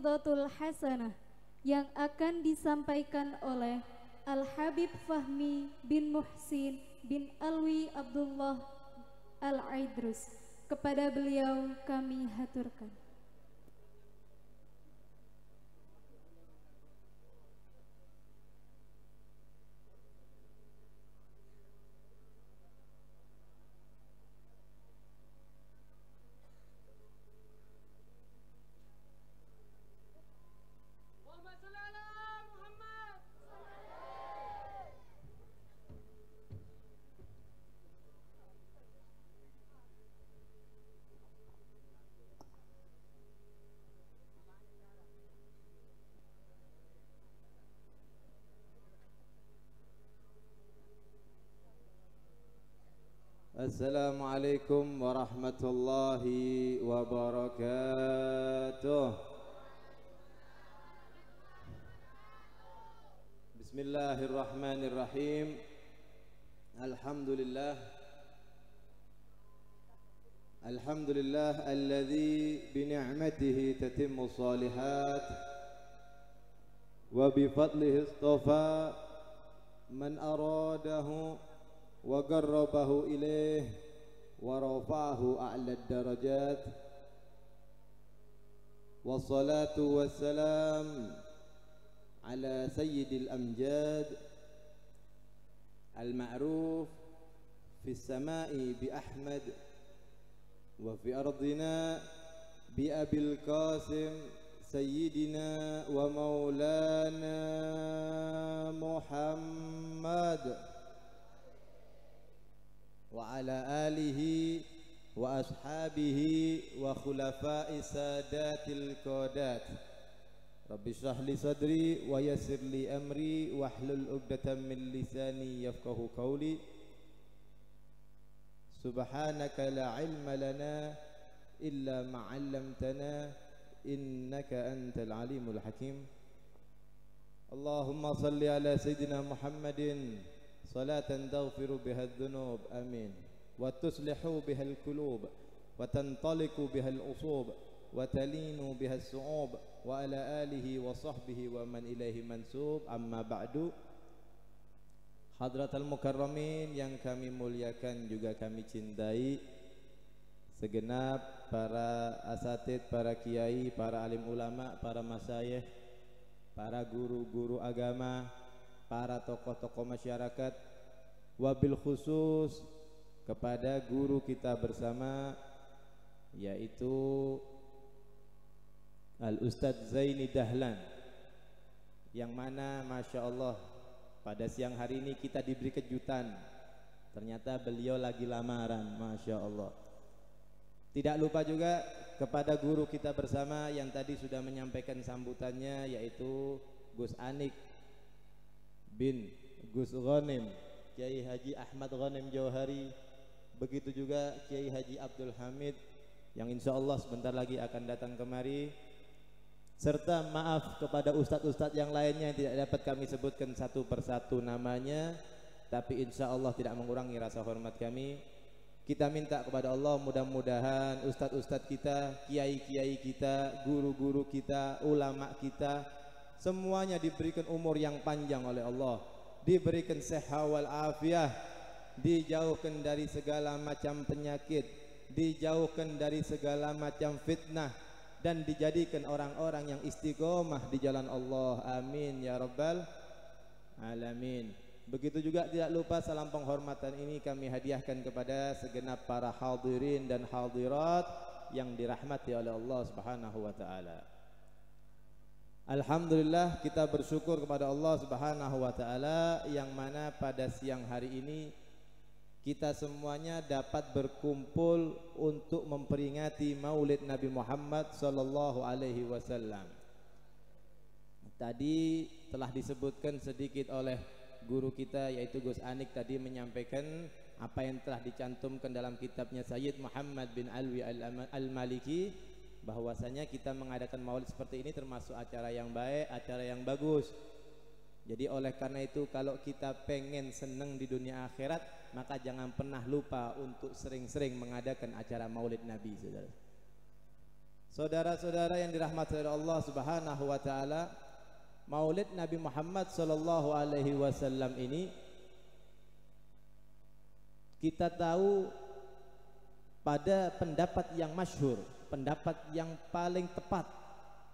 Mau'izatul Hasanah yang akan disampaikan oleh Al-Habib Fahmi bin Muhsin bin Alwi Abdullah Al-Aidrus. Kepada beliau kami haturkan. Assalamualaikum warahmatullahi wabarakatuh. Bismillahirrahmanirrahim. Alhamdulillah alladzi bi ni'matihi tatimmu shalihat wa bi fadlihi istafa man aradahu wa qarrabahu ilaih wa rafa'ahu a'la ad-darajat wassalatu wassalam ala sayyidil amjad al-ma'ruf fi as-sama'i bi Ahmad wa fi ardina bi Abil Qasim sayyidina wa maulana Muhammad wa ala alihi wa ashabihi wa khulafai sadatil qadat. Rabbi shrah li sadri wa yassir li amri wahlul 'uqdatam min lisani yafqahu qawli. Subhanaka la ilma lana illa ma 'allamtana innaka antal alimul hakim. Allahumma salli ala sayyidina Muhammadin salatan taghfiru biha adh-dhunub amin wa tuslihu biha al-qulub wa tantaliqu biha al-usub wa talinu biha as-su'ub wa ala alihi wa sahbihi wa man ilaihi mansub amma ba'du. Hadratal mukarramin yang kami muliakan juga kami cintai, segenap para asatid, para kiai, para alim ulama, para masyayikh, para guru-guru agama, para tokoh-tokoh masyarakat, wabil khusus kepada guru kita bersama yaitu Al-Ustadz Zaini Dahlan, yang mana Masya Allah pada siang hari ini kita diberi kejutan, ternyata beliau lagi lamaran. Masya Allah. Tidak lupa juga kepada guru kita bersama yang tadi sudah menyampaikan sambutannya, yaitu Gus Anik bin Gus Ghanim, Kiai Haji Ahmad Ghanim Jauhari. Begitu juga Kiai Haji Abdul Hamid yang insya Allah sebentar lagi akan datang kemari. Serta maaf kepada ustadz-ustadz yang lainnya yang tidak dapat kami sebutkan satu persatu namanya, tapi insya Allah tidak mengurangi rasa hormat kami. Kita minta kepada Allah mudah-mudahan ustadz-ustadz kita, kiai-kiai kita, guru-guru kita, ulama kita, semuanya diberikan umur yang panjang oleh Allah, diberikan sehat wal afiah, dijauhkan dari segala macam penyakit, dijauhkan dari segala macam fitnah, dan dijadikan orang-orang yang istiqomah di jalan Allah. Amin ya rabbal alamin. Begitu juga tidak lupa salam penghormatan ini kami hadiahkan kepada segenap para hadirin dan hadirat yang dirahmati oleh Allah Subhanahu wa taala. Alhamdulillah, kita bersyukur kepada Allah Subhanahu wa taala yang mana pada siang hari ini kita semuanya dapat berkumpul untuk memperingati Maulid Nabi Muhammad sallallahu alaihi wasallam. Tadi telah disebutkan sedikit oleh guru kita yaitu Gus Anik, tadi menyampaikan apa yang telah dicantumkan dalam kitabnya Sayyid Muhammad bin Alwi Al-Maliki, bahwasanya kita mengadakan maulid seperti ini termasuk acara yang baik, acara yang bagus. Jadi oleh karena itu kalau kita pengen senang di dunia akhirat, maka jangan pernah lupa untuk sering-sering mengadakan acara maulid Nabi, saudara. Saudara-saudara yang dirahmati oleh Allah Subhanahu wa taala, Maulid Nabi Muhammad sallallahu alaihi wasallam ini kita tahu pada pendapat yang masyhur, pendapat yang paling tepat,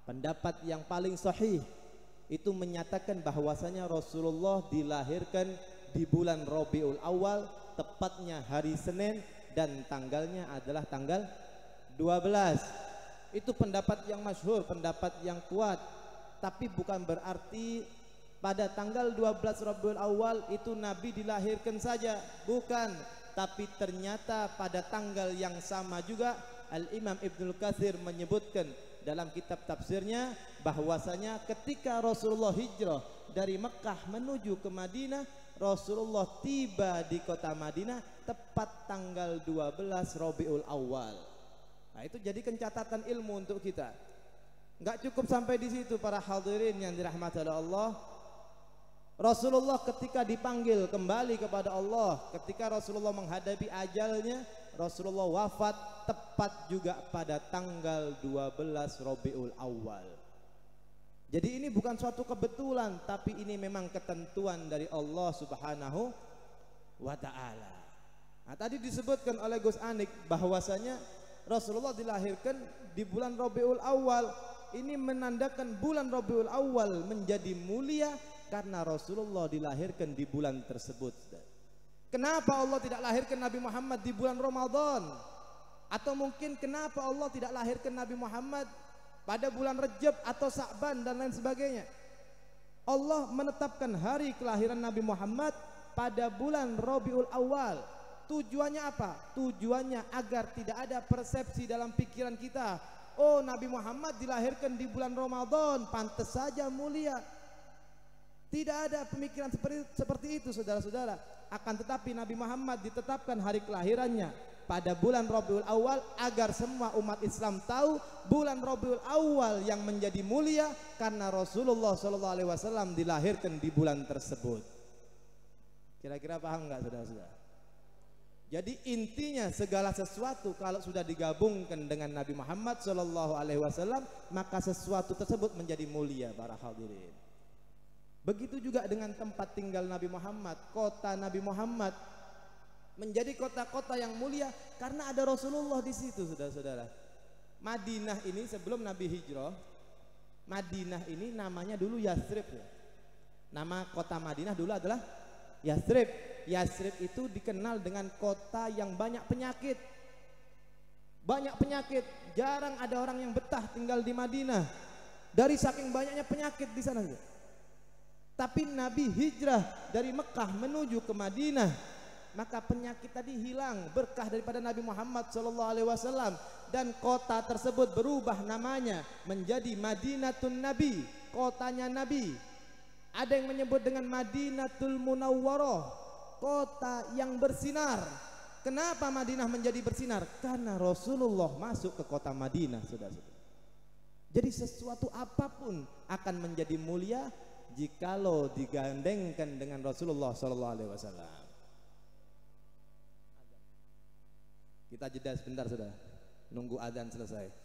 pendapat yang paling sahih itu menyatakan bahwasanya Rasulullah dilahirkan di bulan Rabiul Awal, tepatnya hari Senin, dan tanggalnya adalah tanggal 12. Itu pendapat yang masyhur, pendapat yang kuat. Tapi bukan berarti pada tanggal 12 Rabiul Awal itu Nabi dilahirkan saja, bukan. Tapi ternyata pada tanggal yang sama juga Al-Imam Ibnul Katsir menyebutkan dalam kitab tafsirnya bahwasanya ketika Rasulullah hijrah dari Mekah menuju ke Madinah, Rasulullah tiba di kota Madinah tepat tanggal 12 Rabiul Awal. Nah, itu jadikan catatan ilmu untuk kita. Enggak cukup sampai di situ para hadirin yang dirahmati oleh Allah. Rasulullah ketika dipanggil kembali kepada Allah, ketika Rasulullah menghadapi ajalnya, Rasulullah wafat tepat juga pada tanggal 12 Rabiul Awal. Jadi ini bukan suatu kebetulan, tapi ini memang ketentuan dari Allah Subhanahu wa taala. Nah, tadi disebutkan oleh Gus Anik bahwasanya Rasulullah dilahirkan di bulan Rabiul Awal. Ini menandakan bulan Rabiul Awal menjadi mulia karena Rasulullah dilahirkan di bulan tersebut. Kenapa Allah tidak lahirkan Nabi Muhammad di bulan Ramadan? Atau mungkin kenapa Allah tidak lahirkan Nabi Muhammad pada bulan Rajab atau Sa'ban dan lain sebagainya? Allah menetapkan hari kelahiran Nabi Muhammad pada bulan Rabiul Awal. Tujuannya apa? Tujuannya agar tidak ada persepsi dalam pikiran kita, oh Nabi Muhammad dilahirkan di bulan Ramadan, pantas saja mulia. Tidak ada pemikiran seperti itu saudara-saudara. Akan tetapi Nabi Muhammad ditetapkan hari kelahirannya pada bulan Rabiul Awal agar semua umat Islam tahu bulan Rabiul Awal yang menjadi mulia karena Rasulullah SAW dilahirkan di bulan tersebut. Kira-kira paham nggak saudara-saudara? Jadi intinya segala sesuatu kalau sudah digabungkan dengan Nabi Muhammad SAW, maka sesuatu tersebut menjadi mulia para hadirin. Begitu juga dengan tempat tinggal Nabi Muhammad, kota Nabi Muhammad menjadi kota-kota yang mulia karena ada Rasulullah di situ, saudara-saudara. Madinah ini sebelum Nabi hijrah, Madinah ini namanya dulu Yathrib. Nama kota Madinah dulu adalah Yathrib. Yathrib itu dikenal dengan kota yang banyak penyakit. Banyak penyakit, jarang ada orang yang betah tinggal di Madinah dari saking banyaknya penyakit di sana. Tapi Nabi hijrah dari Mekah menuju ke Madinah, maka penyakit tadi hilang berkah daripada Nabi Muhammad SAW, dan kota tersebut berubah namanya menjadi Madinatun Nabi, kotanya Nabi. Ada yang menyebut dengan Madinatul Munawwarah, kota yang bersinar. Kenapa Madinah menjadi bersinar? Karena Rasulullah masuk ke kota Madinah, saudara-saudara. Jadi sesuatu apapun akan menjadi mulia jikalau digandengkan dengan Rasulullah SAW. Kita jeda sebentar, saudara. Nunggu adzan selesai.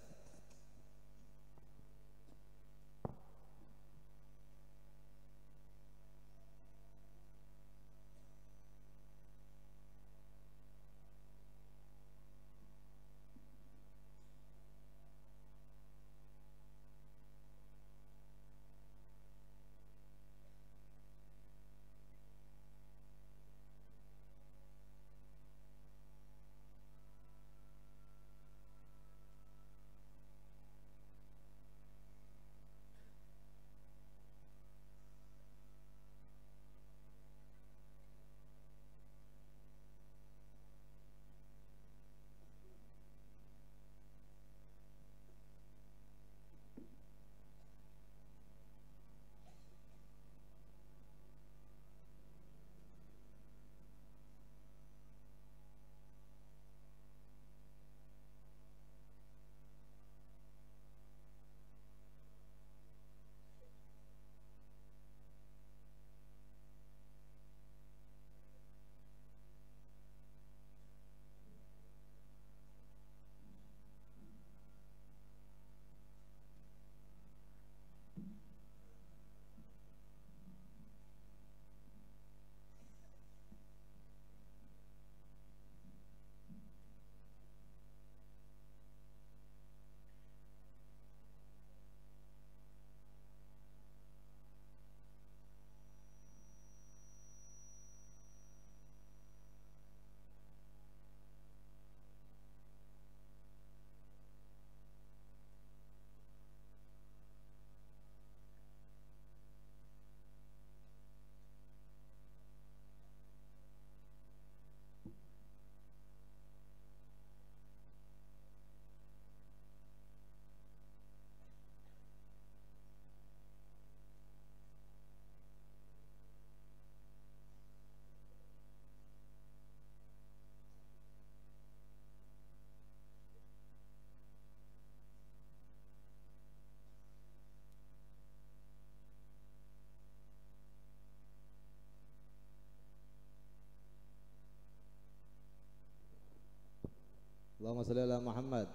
Allahumma sholli ala Muhammad.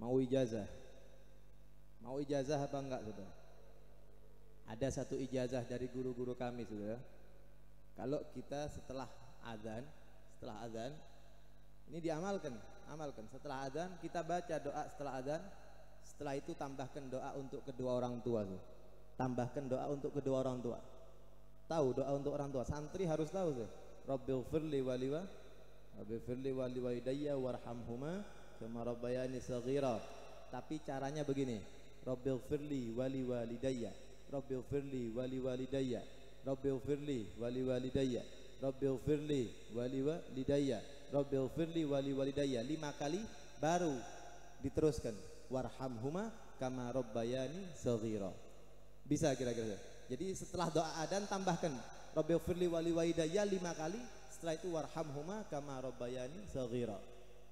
Mau ijazah? Mau ijazah apa enggak, saudara? Ada satu ijazah dari guru-guru kami, saudara. Kalau kita setelah azan, ini diamalkan, setelah azan kita baca doa setelah azan. Setelah itu tambahkan doa untuk kedua orang tua tuh. Tambahkan doa untuk kedua orang tua. Tahu doa untuk orang tua? Santri harus tahu tuh. Rabbighfirli walidayya warhamhuma kama rabbayani shaghira. Tapi caranya begini. Rabbighfirli walidayya. Rabbighfirli walidayya. Rabbighfirli walidayya. Rabbighfirli walidayya. Rabbighfirli walidayya. 5 kali baru diteruskan warhamhuma kama rabbayani shaghira. Bisa kira-kira. Jadi setelah doa adzan tambahkan Rabbighfirli walidayya 5 kali, setelah itu warhamhuma kama rabbayani shaghira.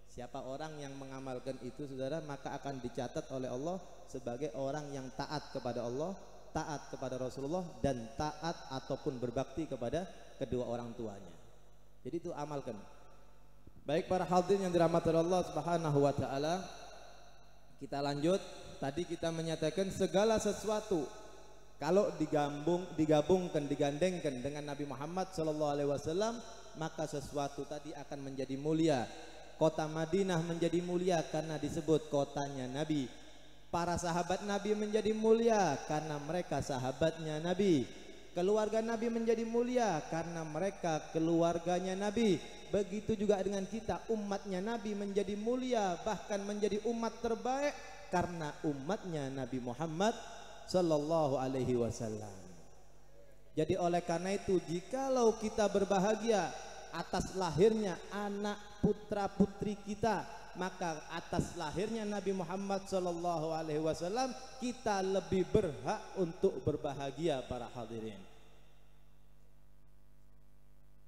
Siapa orang yang mengamalkan itu, saudara, maka akan dicatat oleh Allah sebagai orang yang taat kepada Allah, taat kepada Rasulullah, dan taat ataupun berbakti kepada kedua orang tuanya. Jadi itu amalkan. Baik para hadirin yang dirahmati Allah Subhanahu wa taala, kita lanjut. Tadi kita menyatakan segala sesuatu kalau digabungkan, digandengkan dengan Nabi Muhammad SAW, maka sesuatu tadi akan menjadi mulia. Kota Madinah menjadi mulia karena disebut kotanya Nabi. Para sahabat Nabi menjadi mulia karena mereka sahabatnya Nabi. Keluarga Nabi menjadi mulia karena mereka keluarganya Nabi. Begitu juga dengan kita, umatnya Nabi menjadi mulia, bahkan menjadi umat terbaik karena umatnya Nabi Muhammad Sallallahu Alaihi Wasallam. Jadi oleh karena itu, jikalau kita berbahagia atas lahirnya anak putra putri kita, maka atas lahirnya Nabi Muhammad Sallallahu Alaihi Wasallam kita lebih berhak untuk berbahagia para hadirin.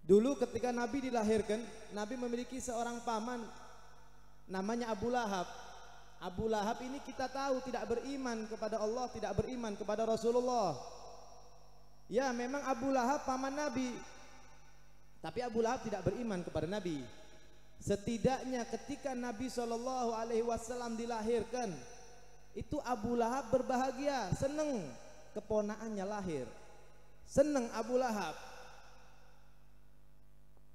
Dulu ketika Nabi dilahirkan, Nabi memiliki seorang paman namanya Abu Lahab. Abu Lahab ini kita tahu tidak beriman kepada Allah, tidak beriman kepada Rasulullah. Ya, memang Abu Lahab paman Nabi, tapi Abu Lahab tidak beriman kepada Nabi. Setidaknya ketika Nabi SAW dilahirkan, itu Abu Lahab berbahagia, senang keponakannya lahir, senang Abu Lahab.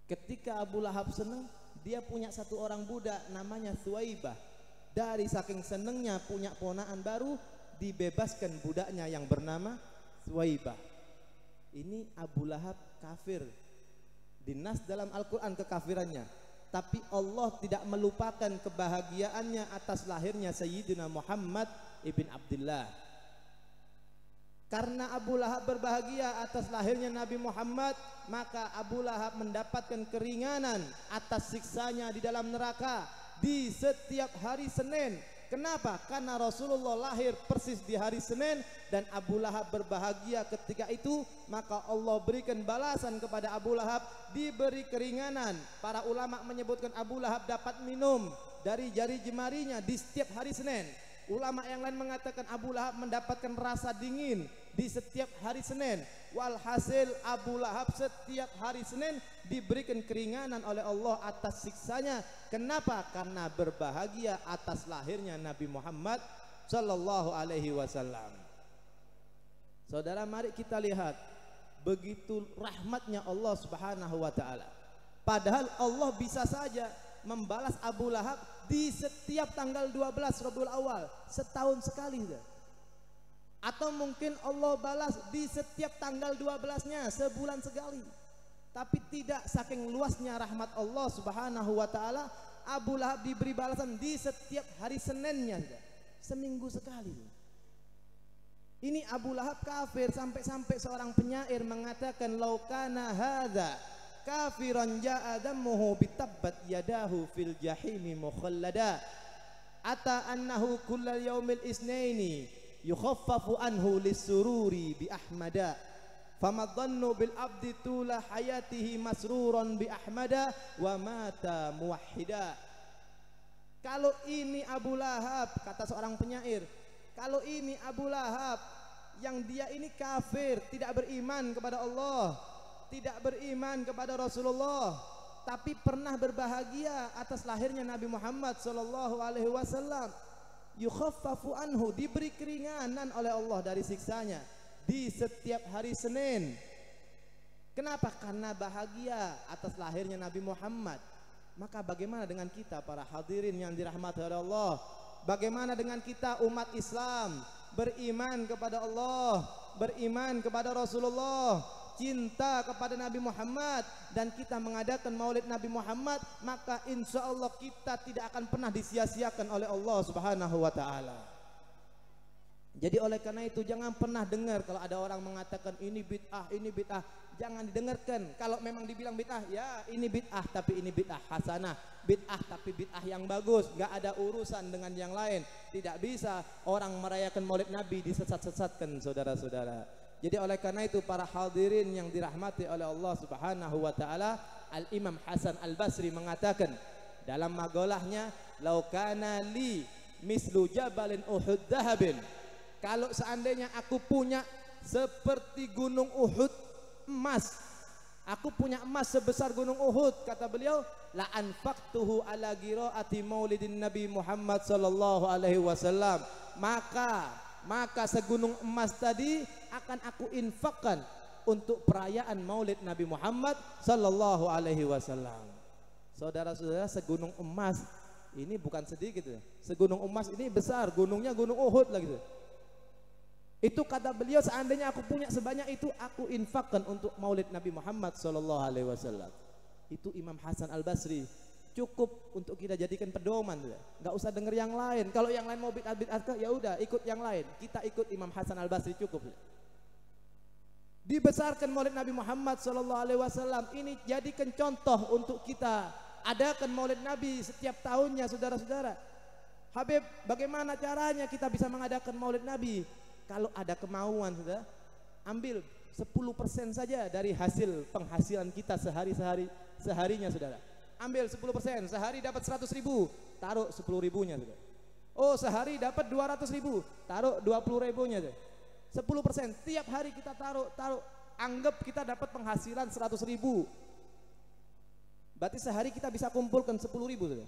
Ketika Abu Lahab senang, dia punya satu orang budak namanya Thuwaibah. Dari saking senangnya punya ponakan baru, dibebaskan budaknya yang bernama Thuwaibah. Ini Abu Lahab kafir, dinas dalam Al-Quran kekafirannya, tapi Allah tidak melupakan kebahagiaannya atas lahirnya Sayyidina Muhammad ibn Abdullah. Karena Abu Lahab berbahagia atas lahirnya Nabi Muhammad, maka Abu Lahab mendapatkan keringanan atas siksanya di dalam neraka di setiap hari Senin. Kenapa? Karena Rasulullah lahir persis di hari Senin dan Abu Lahab berbahagia ketika itu, maka Allah berikan balasan kepada Abu Lahab, diberi keringanan. Para ulama menyebutkan Abu Lahab dapat minum dari jari jemarinya di setiap hari Senin. Ulama yang lain mengatakan Abu Lahab mendapatkan rasa dingin di setiap hari Senin. Walhasil Abu Lahab setiap hari Senin diberikan keringanan oleh Allah atas siksanya. Kenapa? Karena berbahagia atas lahirnya Nabi Muhammad Sallallahu Alaihi Wasallam. Saudara, mari kita lihat begitu rahmatnya Allah Subhanahu Wa Taala. Padahal Allah bisa saja membalas Abu Lahab di setiap tanggal 12 Rabiul Awal, setahun sekali. Atau mungkin Allah balas di setiap tanggal 12-nya, sebulan sekali. Tapi tidak, saking luasnya rahmat Allah Subhanahu wa taala, Abu Lahab diberi balasan di setiap hari Seninnya, seminggu sekali. Ini Abu Lahab kafir, sampai-sampai seorang penyair mengatakan laukana hadza kafiran ja'a dammuhu bitabbat yadahu fil jahimi mukhallada ata annahu kullal yaumil isnaini yukhaffafu anhu lisururi bi ahmada famadhannu bil abdi tula hayatihi masruran bi ahmada wa mata muwahhida. Kalau ini Abu Lahab, kata seorang penyair, kalau ini Abu Lahab yang dia ini kafir, tidak beriman kepada Allah, tidak beriman kepada Rasulullah, tapi pernah berbahagia atas lahirnya Nabi Muhammad sallallahu alaihi wasallam. Yukhaffafu anhu, diberi keringanan oleh Allah dari siksanya di setiap hari Senin. Kenapa? Karena bahagia atas lahirnya Nabi Muhammad. Maka bagaimana dengan kita para hadirin yang dirahmati oleh Allah? Bagaimana dengan kita umat Islam, beriman kepada Allah, beriman kepada Rasulullah, cinta kepada Nabi Muhammad, dan kita mengadakan maulid Nabi Muhammad, maka insya Allah kita tidak akan pernah disia-siakan oleh Allah Subhanahu wa ta'ala. Jadi oleh karena itu jangan pernah dengar kalau ada orang mengatakan ini bid'ah, jangan didengarkan. Kalau memang dibilang bid'ah, ya ini bid'ah, tapi ini bid'ah hasanah, bid'ah tapi bid'ah yang bagus, nggak ada urusan dengan yang lain. Tidak bisa orang merayakan maulid Nabi disesat-sesatkan, saudara-saudara. Jadi oleh karena itu para hadirin yang dirahmati oleh Allah Subhanahu wa taala, Al-Imam Hasan Al-Basri mengatakan dalam magolahnya, "Lau kana li mislu jabalin Uhud dhahabin." Kalau seandainya aku punya seperti gunung Uhud emas, aku punya emas sebesar gunung Uhud, kata beliau, la anfaqtuhu ala qiraati maulidin Nabi Muhammad sallallahu alaihi wasallam. Maka segunung emas tadi akan aku infakkan untuk perayaan maulid Nabi Muhammad sallallahu alaihi wasallam. Saudara-saudara, segunung emas ini bukan sedikit ya. Segunung emas ini besar, gunungnya gunung Uhud lah gitu. Itu kata beliau, seandainya aku punya sebanyak itu, aku infakkan untuk maulid Nabi Muhammad sallallahu alaihi wasallam. Itu Imam Hasan Al-Basri. Cukup untuk kita jadikan pedoman, nggak usah dengar yang lain. Kalau yang lain mau bid'ah ya udah ikut yang lain. Kita ikut Imam Hasan Al-Basri cukup. Dibesarkan maulid Nabi Muhammad sallallahu alaihi wasallam ini, jadikan contoh untuk kita adakan maulid Nabi setiap tahunnya, saudara-saudara. Habib, bagaimana caranya kita bisa mengadakan maulid Nabi? Kalau ada kemauan, saudara, ambil 10% saja dari hasil penghasilan kita seharinya, saudara. Ambil 10%, sehari dapat 100.000, taruh 10.000-nya, saudara. Oh, sehari dapat 200.000, taruh 20.000-nya, saudara. 10%, tiap hari kita taruh, anggap kita dapat penghasilan 100.000. Berarti sehari kita bisa kumpulkan 10.000, saudara.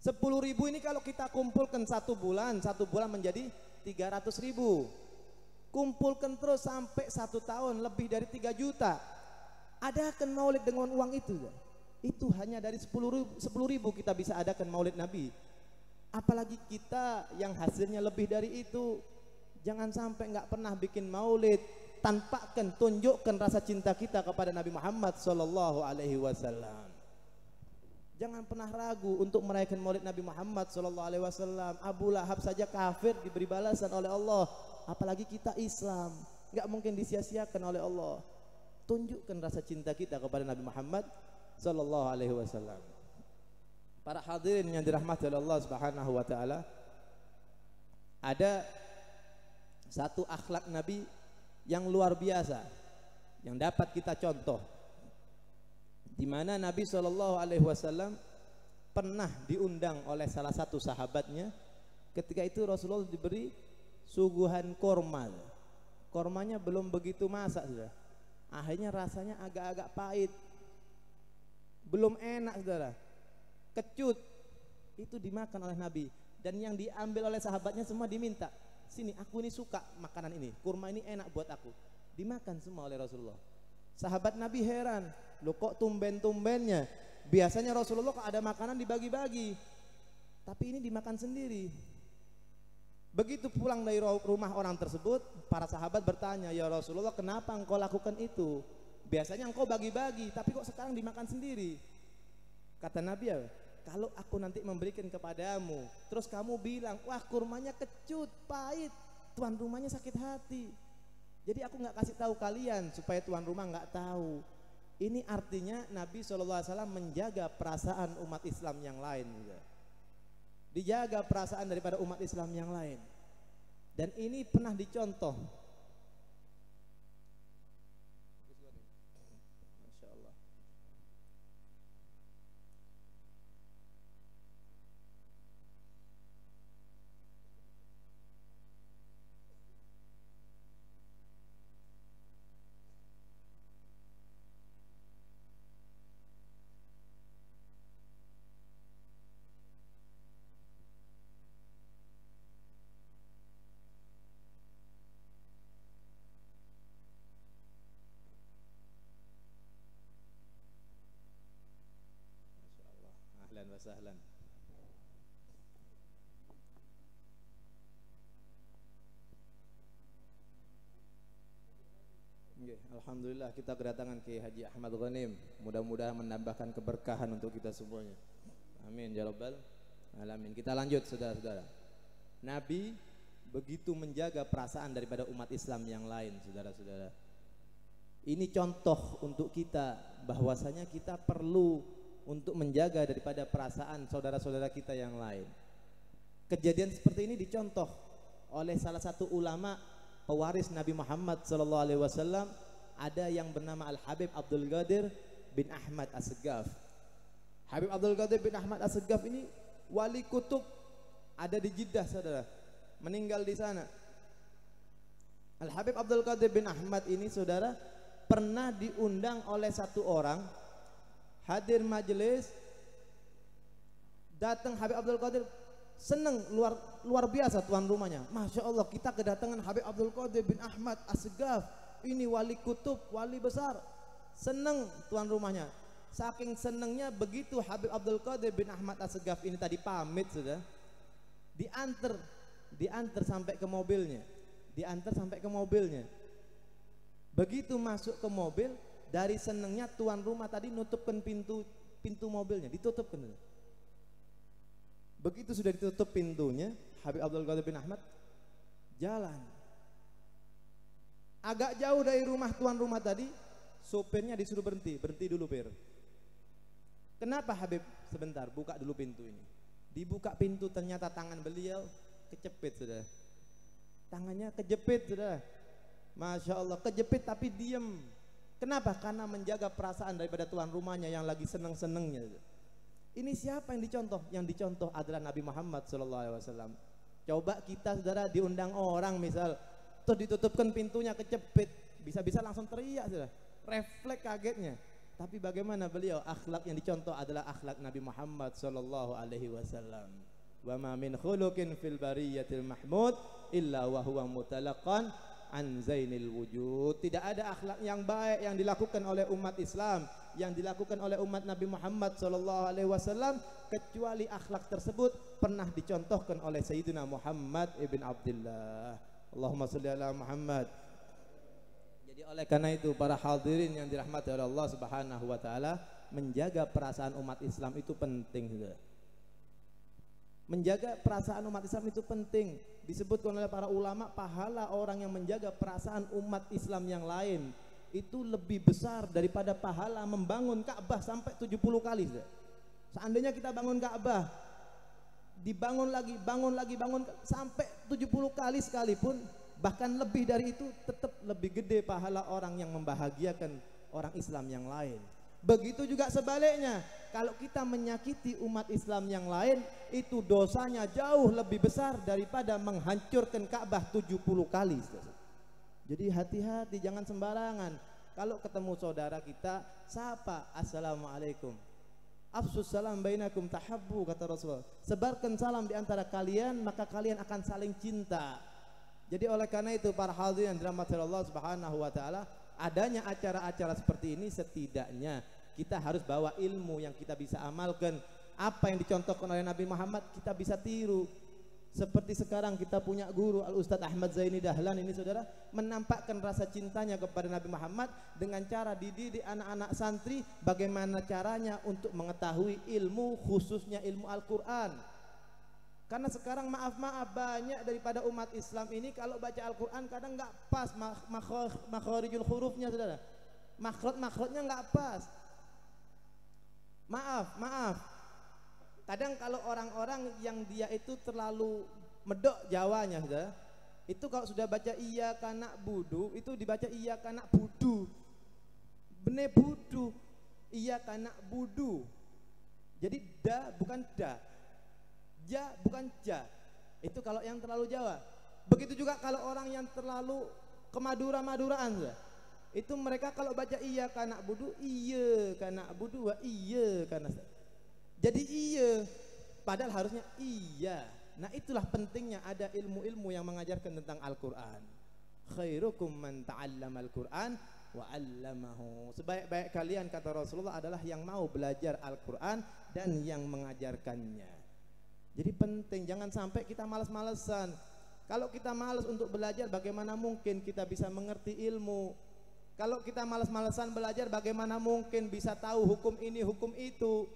10.000 ini kalau kita kumpulkan satu bulan menjadi 300.000. Kumpulkan terus sampai 1 tahun, lebih dari 3 juta. Adakan maulid dengan uang itu. Itu hanya dari 10.000 kita bisa adakan maulid Nabi. Apalagi kita yang hasilnya lebih dari itu. Jangan sampai nggak pernah bikin maulid. Tampakkan, tunjukkan rasa cinta kita kepada Nabi Muhammad sallallahu alaihi wasallam. Jangan pernah ragu untuk merayakan maulid Nabi Muhammad sallallahu alaihi wasallam. Abu Lahab saja kafir diberi balasan oleh Allah, apalagi kita Islam. Enggak mungkin disia-siakan oleh Allah. Tunjukkan rasa cinta kita kepada Nabi Muhammad sallallahu alaihi wasallam. Para hadirin yang dirahmati oleh Allah Subhanahu wa taala, ada satu akhlak Nabi yang luar biasa yang dapat kita contoh, di mana Nabi Shallallahu Alaihi Wasallam pernah diundang oleh salah satu sahabatnya. Ketika itu Rasulullah diberi suguhan korma. Kormanya belum begitu masak, saudara. Akhirnya rasanya agak-agak pahit, belum enak, saudara. Kecut. Itu dimakan oleh Nabi, dan yang diambil oleh sahabatnya semua diminta, sini, aku ini suka makanan ini, kurma ini enak buat aku. Dimakan semua oleh Rasulullah. Sahabat Nabi heran, loh kok tumben-tumbennya? Biasanya Rasulullah kalau ada makanan dibagi-bagi, tapi ini dimakan sendiri. Begitu pulang dari rumah orang tersebut, para sahabat bertanya, ya Rasulullah, kenapa engkau lakukan itu? Biasanya engkau bagi-bagi, tapi kok sekarang dimakan sendiri? Kata Nabi, ya, kalau aku nanti memberikan kepadamu, terus kamu bilang, wah kurmanya kecut, pahit, tuan rumahnya sakit hati. Jadi aku nggak kasih tahu kalian supaya tuan rumah nggak tahu. Ini artinya Nabi SAW menjaga perasaan umat Islam yang lain juga. Dijaga perasaan daripada umat Islam yang lain. Dan ini pernah dicontoh. Masya Allah. wa sahlan. Alhamdulillah kita kedatangan Kiai Haji Ahmad Ghanim. Mudah-mudahan menambahkan keberkahan untuk kita semuanya. Amin ya rabbal alamin. Kita lanjut saudara-saudara. Nabi begitu menjaga perasaan daripada umat Islam yang lain, saudara-saudara. Ini contoh untuk kita bahwasanya kita perlu untuk menjaga daripada perasaan saudara-saudara kita yang lain. Kejadian seperti ini dicontoh oleh salah satu ulama pewaris Nabi Muhammad SAW. Ada yang bernama Al-Habib Abdul Qadir bin Ahmad As-Segaf. Habib Abdul Qadir bin Ahmad As-Segaf ini wali kutub, ada di Jeddah, saudara, meninggal di sana. Al-Habib Abdul Qadir bin Ahmad ini, saudara, pernah diundang oleh satu orang, hadir majelis, datang Habib Abdul Qadir, seneng luar biasa tuan rumahnya. Masya Allah, kita kedatangan Habib Abdul Qadir bin Ahmad As-Segaf, ini wali kutub, wali besar. Seneng tuan rumahnya. Saking senengnya, begitu Habib Abdul Qadir bin Ahmad As-Segaf ini tadi pamit, sudah diantar sampai ke mobilnya. Begitu masuk ke mobil, dari senengnya tuan rumah tadi nutupkan pintu mobilnya, ditutupkan. Begitu sudah ditutup pintunya, Habib Abdul Qadir bin Ahmad jalan agak jauh dari rumah tuan rumah tadi. Sopirnya disuruh berhenti dulu, Pir. Kenapa Habib? Sebentar, buka dulu pintu ini. Dibuka pintu, ternyata tangan beliau kejepit, sudah. Tangannya kejepit, sudah. Masya Allah, kejepit tapi diem. Kenapa? Karena menjaga perasaan daripada tuan rumahnya yang lagi seneng-senengnya. Ini siapa yang dicontoh? Yang dicontoh adalah Nabi Muhammad SAW. Coba kita, saudara, diundang orang misal, terus ditutupkan pintunya kecepit, bisa-bisa langsung teriak, saudara. Refleks kagetnya. Tapi bagaimana beliau? Akhlak yang dicontoh adalah akhlak Nabi Muhammad SAW. Wa ma min khuluqin fil bariyatil mahmud illa wa huwa mutalaqan an zainil wujud. Tidak ada akhlak yang baik yang dilakukan oleh umat Islam, yang dilakukan oleh umat Nabi Muhammad SAW, kecuali akhlak tersebut pernah dicontohkan oleh Sayyidina Muhammad ibn Abdullah. Allahumma sholli ala Muhammad. Jadi oleh karena itu, para hadirin yang dirahmati oleh Allah Subhanahu wa taala, menjaga perasaan umat Islam itu penting, saudara. Menjaga perasaan umat Islam itu penting. Disebutkan oleh para ulama, pahala orang yang menjaga perasaan umat Islam yang lain itu lebih besar daripada pahala membangun Ka'bah sampai 70 kali. Seandainya kita bangun Ka'bah, dibangun lagi, bangun sampai 70 kali sekalipun, bahkan lebih dari itu, tetap lebih gede pahala orang yang membahagiakan orang Islam yang lain. Begitu juga sebaliknya, kalau kita menyakiti umat Islam yang lain, itu dosanya jauh lebih besar daripada menghancurkan Ka'bah 70 kali. Jadi hati-hati, jangan sembarangan. Kalau ketemu saudara kita, sapa, assalamualaikum, afsus salam bainakum tahabbu, kata Rasulullah. Sebarkan salam di antara kalian, maka kalian akan saling cinta. Jadi oleh karena itu, para hadirin yang dirahmati Allah Subhanahu wa taala, adanya acara-acara seperti ini, setidaknya kita harus bawa ilmu yang kita bisa amalkan. Apa yang dicontohkan oleh Nabi Muhammad kita bisa tiru. Seperti sekarang kita punya guru Al-Ustadz Ahmad Zaini Dahlan ini, saudara, menampakkan rasa cintanya kepada Nabi Muhammad dengan cara dididik anak-anak santri bagaimana caranya untuk mengetahui ilmu, khususnya ilmu Al-Quran. Karena sekarang maaf-maaf, banyak daripada umat Islam ini kalau baca Al-Quran kadang nggak pas makharijul hurufnya, saudara. Makhraj-makhrajnya nggak pas. Maaf. Kadang kalau orang-orang yang dia itu terlalu medok Jawanya, saudara, itu kalau sudah baca iya kana budu, itu dibaca iya kana budu, bener budu, iya kana budu. Jadi da bukan da, ja bukan ja. Itu kalau yang terlalu Jawa. Begitu juga kalau orang yang terlalu kemadura-maduraan, saudara, itu mereka kalau baca iya kana budu, iya kana budu, wa iya kana. Jadi iya, padahal harusnya iya. Nah itulah pentingnya ada ilmu-ilmu yang mengajarkan tentang Al-Quran. Khairukum man ta'allama Al-Quran wa 'allamahu. Sebaik-baik kalian kata Rasulullah adalah yang mau belajar Al-Qur'an dan yang mengajarkannya. Jadi penting jangan sampai kita malas-malesan. Kalau kita malas untuk belajar, bagaimana mungkin kita bisa mengerti ilmu? Kalau kita malas-malesan belajar, bagaimana mungkin bisa tahu hukum ini, hukum itu?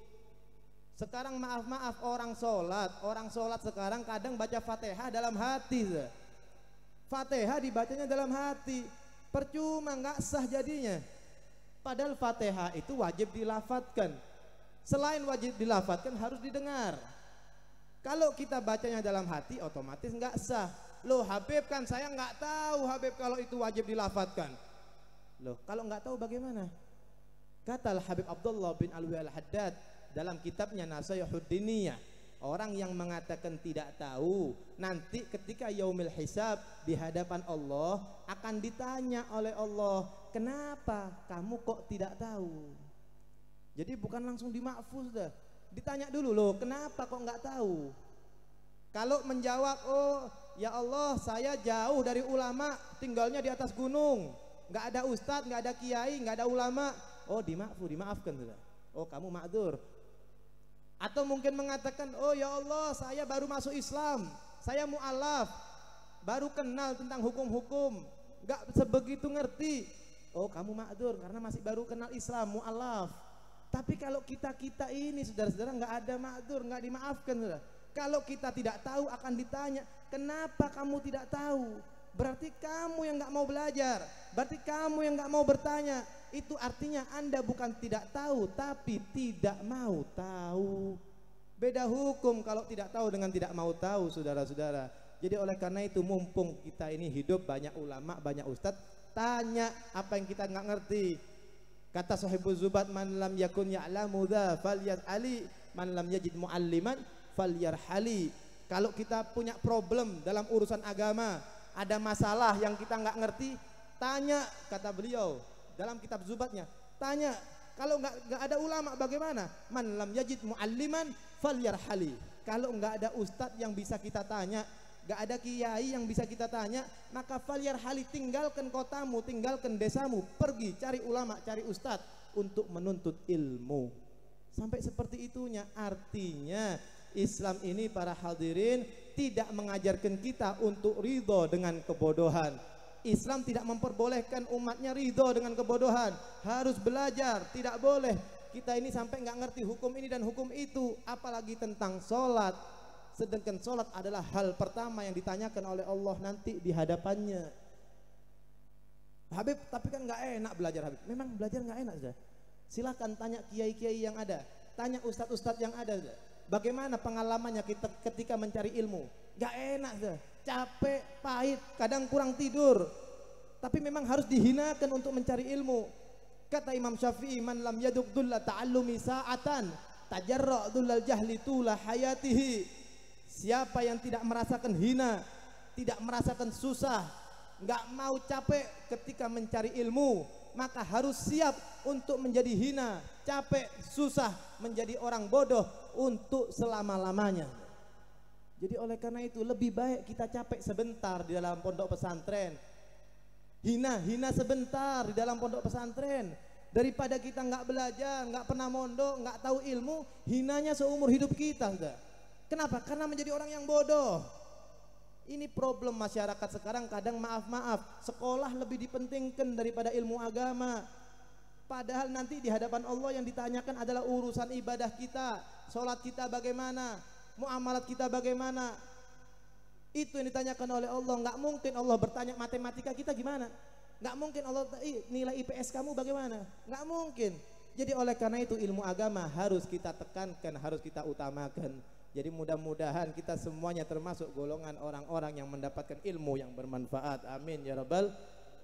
Sekarang maaf-maaf orang sholat sekarang kadang baca Fatihah dalam hati. Fatihah dibacanya dalam hati, percuma, nggak sah jadinya. Padahal Fatihah itu wajib dilafatkan. Selain wajib dilafatkan harus didengar. Kalau kita bacanya dalam hati otomatis nggak sah. Loh Habib kan saya nggak tahu Habib kalau itu wajib dilafatkan. Loh kalau nggak tahu bagaimana? Kata Habib Abdullah bin Alwi Al-Haddad dalam kitabnya Nasihud Diniyah, orang yang mengatakan tidak tahu nanti ketika yaumil hisab di hadapan Allah akan ditanya oleh Allah, kenapa kamu kok tidak tahu? Jadi bukan langsung dimahfuz dah, ditanya dulu, loh kenapa kok nggak tahu? Kalau menjawab, oh ya Allah saya jauh dari ulama, tinggalnya di atas gunung, nggak ada ustadz, nggak ada kiai, nggak ada ulama, oh dimaafkan sudah, oh kamu ma'dzur. Atau mungkin mengatakan, oh ya Allah saya baru masuk Islam, saya mu'alaf, baru kenal tentang hukum-hukum, gak sebegitu ngerti, oh kamu ma'dzur karena masih baru kenal Islam, mu'alaf. Tapi kalau kita ini saudara-saudara gak ada ma'dzur, gak dimaafkan saudara. Kalau kita tidak tahu akan ditanya, kenapa kamu tidak tahu? Berarti kamu yang gak mau belajar, berarti kamu yang gak mau bertanya. Itu artinya Anda bukan tidak tahu, tapi tidak mau tahu. Beda hukum kalau tidak tahu dengan tidak mau tahu, saudara-saudara. Jadi oleh karena itu mumpung kita ini hidup banyak ulama, banyak ustadz, tanya apa yang kita nggak ngerti. Kata Sahibul Zubat, man lam yakun ya'lamu dha falyas'ali, man lam yajid mu'alliman falyarhali. Kalau kita punya problem dalam urusan agama, ada masalah yang kita nggak ngerti, tanya, kata beliau dalam kitab Zubatnya, tanya. Kalau nggak ada ulama bagaimana? Man lam yajid mu'alliman falyarhali. Kalau nggak ada ustadz yang bisa kita tanya, nggak ada kiai yang bisa kita tanya, maka falyarhali, tinggalkan kotamu, tinggalkan desamu, pergi cari ulama, cari ustadz untuk menuntut ilmu. Sampai seperti itunya. Artinya Islam ini para hadirin tidak mengajarkan kita untuk ridho dengan kebodohan. Islam tidak memperbolehkan umatnya ridho dengan kebodohan. Harus belajar, tidak boleh kita ini sampai nggak ngerti hukum ini dan hukum itu, apalagi tentang sholat. Sedangkan sholat adalah hal pertama yang ditanyakan oleh Allah nanti di hadapannya. Habib, tapi kan nggak enak belajar Habib. Memang belajar nggak enak saja. Silahkan tanya kiai-kiai yang ada, tanya ustadz-ustadz yang ada. Bagaimana pengalamannya kita ketika mencari ilmu? Nggak enak saja. Capek, pahit, kadang kurang tidur. Tapi memang harus dihinakan untuk mencari ilmu. Kata Imam Syafi'i, man lam yaduk dulla ta'allumi sa'atan tajarra' dullal jahli tula hayatihi. Siapa yang tidak merasakan hina, tidak merasakan susah, nggak mau capek ketika mencari ilmu, maka harus siap untuk menjadi hina, capek, susah, menjadi orang bodoh untuk selama-lamanya. Jadi oleh karena itu lebih baik kita capek sebentar di dalam pondok pesantren, hina sebentar di dalam pondok pesantren, daripada kita nggak belajar, nggak pernah mondok, nggak tahu ilmu, hinanya seumur hidup kita. Kenapa? Karena menjadi orang yang bodoh. Ini problem masyarakat sekarang. Kadang maaf, sekolah lebih dipentingkan daripada ilmu agama. Padahal nanti di hadapan Allah yang ditanyakan adalah urusan ibadah kita, sholat kita bagaimana, muamalat kita bagaimana. Itu yang ditanyakan oleh Allah. Nggak mungkin Allah bertanya matematika kita gimana, nggak mungkin Allah nilai IPS kamu bagaimana, nggak mungkin. Jadi oleh karena itu ilmu agama harus kita tekankan, harus kita utamakan. Jadi mudah-mudahan kita semuanya termasuk golongan orang-orang yang mendapatkan ilmu yang bermanfaat. Amin ya rabbal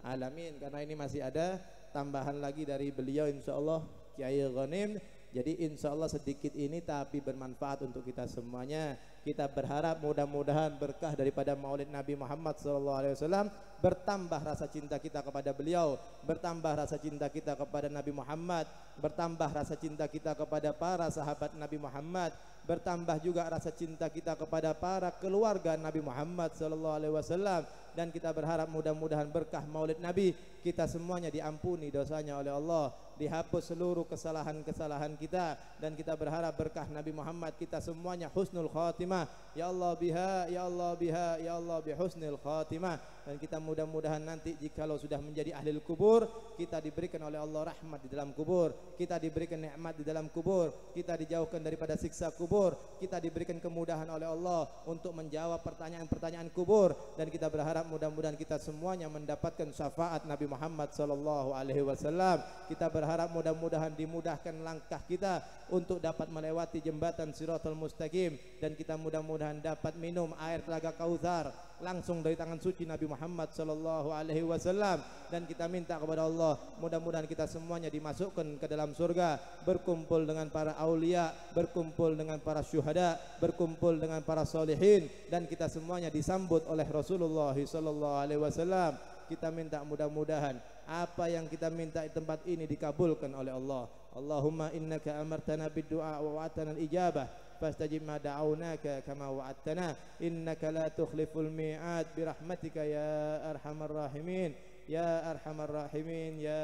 alamin. Karena ini masih ada tambahan lagi dari beliau insyaallah Kiai Ghanim Jadi insya Allah sedikit ini tapi bermanfaat untuk kita semuanya. Kita berharap mudah-mudahan berkah daripada Maulid Nabi Muhammad SAW, bertambah rasa cinta kita kepada beliau, bertambah rasa cinta kita kepada Nabi Muhammad, bertambah rasa cinta kita kepada para sahabat Nabi Muhammad, bertambah juga rasa cinta kita kepada para keluarga Nabi Muhammad SAW. Dan kita berharap mudah-mudahan berkah Maulid Nabi kita semuanya diampuni dosanya oleh Allah, dihapus seluruh kesalahan-kesalahan kita, dan kita berharap berkah Nabi Muhammad kita semuanya husnul khatimah. Ya Allah biha, ya Allah biha, ya Allah bihusnil khatimah. Dan kita mudah-mudahan nanti jikalau sudah menjadi ahli kubur, kita diberikan oleh Allah rahmat di dalam kubur, kita diberikan nikmat di dalam kubur, kita dijauhkan daripada siksa kubur, kita diberikan kemudahan oleh Allah untuk menjawab pertanyaan-pertanyaan kubur. Dan kita berharap mudah-mudahan kita semuanya mendapatkan syafaat Nabi Muhammad SAW. Kita berharap mudah-mudahan dimudahkan langkah kita untuk dapat melewati jembatan Shiratal Mustaqim, dan kita mudah-mudahan dapat minum air telaga Kautsar langsung dari tangan suci Nabi Muhammad SAW. Dan kita minta kepada Allah mudah-mudahan kita semuanya dimasukkan ke dalam surga, berkumpul dengan para aulia, berkumpul dengan para syuhada, berkumpul dengan para solihin, dan kita semuanya disambut oleh Rasulullah SAW. Kita minta mudah-mudahan apa yang kita minta di tempat ini dikabulkan oleh Allah. Allahumma innaka amartana bid-du'a wa wa'adtana al-ijabah fastajib ma da'awnaka kama wa'adtana innaka la tukhliful mi'ad birahmatika ya arhamar rahimin ya arhamar rahimin ya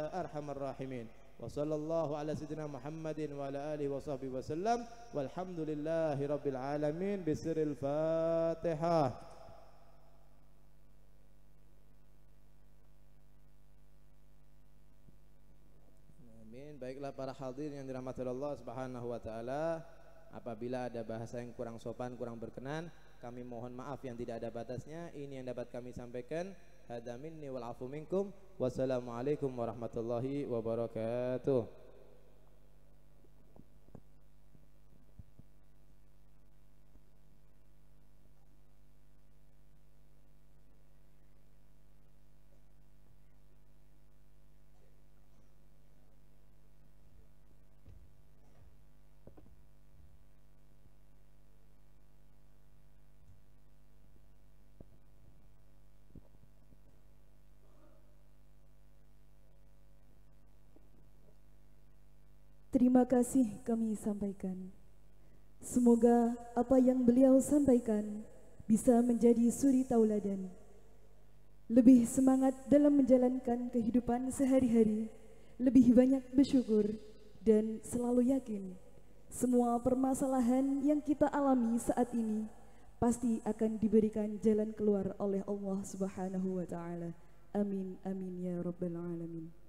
arhamar rahimin. Wa sallallahu ala sayyidina Muhammadin wa ala alihi wa sahbihi wa sallam walhamdulillahi rabbil alamin bisiril Fatihah. Baiklah para hadirin yang dirahmati Allah Subhanahu wa taala, apabila ada bahasa yang kurang sopan, kurang berkenan, kami mohon maaf yang tidak ada batasnya. Ini yang dapat kami sampaikan. Hadza minni wal afu minkum. Wassalamualaikum warahmatullahi wabarakatuh. Terima kasih kami sampaikan. Semoga apa yang beliau sampaikan bisa menjadi suri tauladan. Lebih semangat dalam menjalankan kehidupan sehari-hari, lebih banyak bersyukur, dan selalu yakin semua permasalahan yang kita alami saat ini pasti akan diberikan jalan keluar oleh Allah Subhanahu wa taala. Amin amin ya rabbal alamin.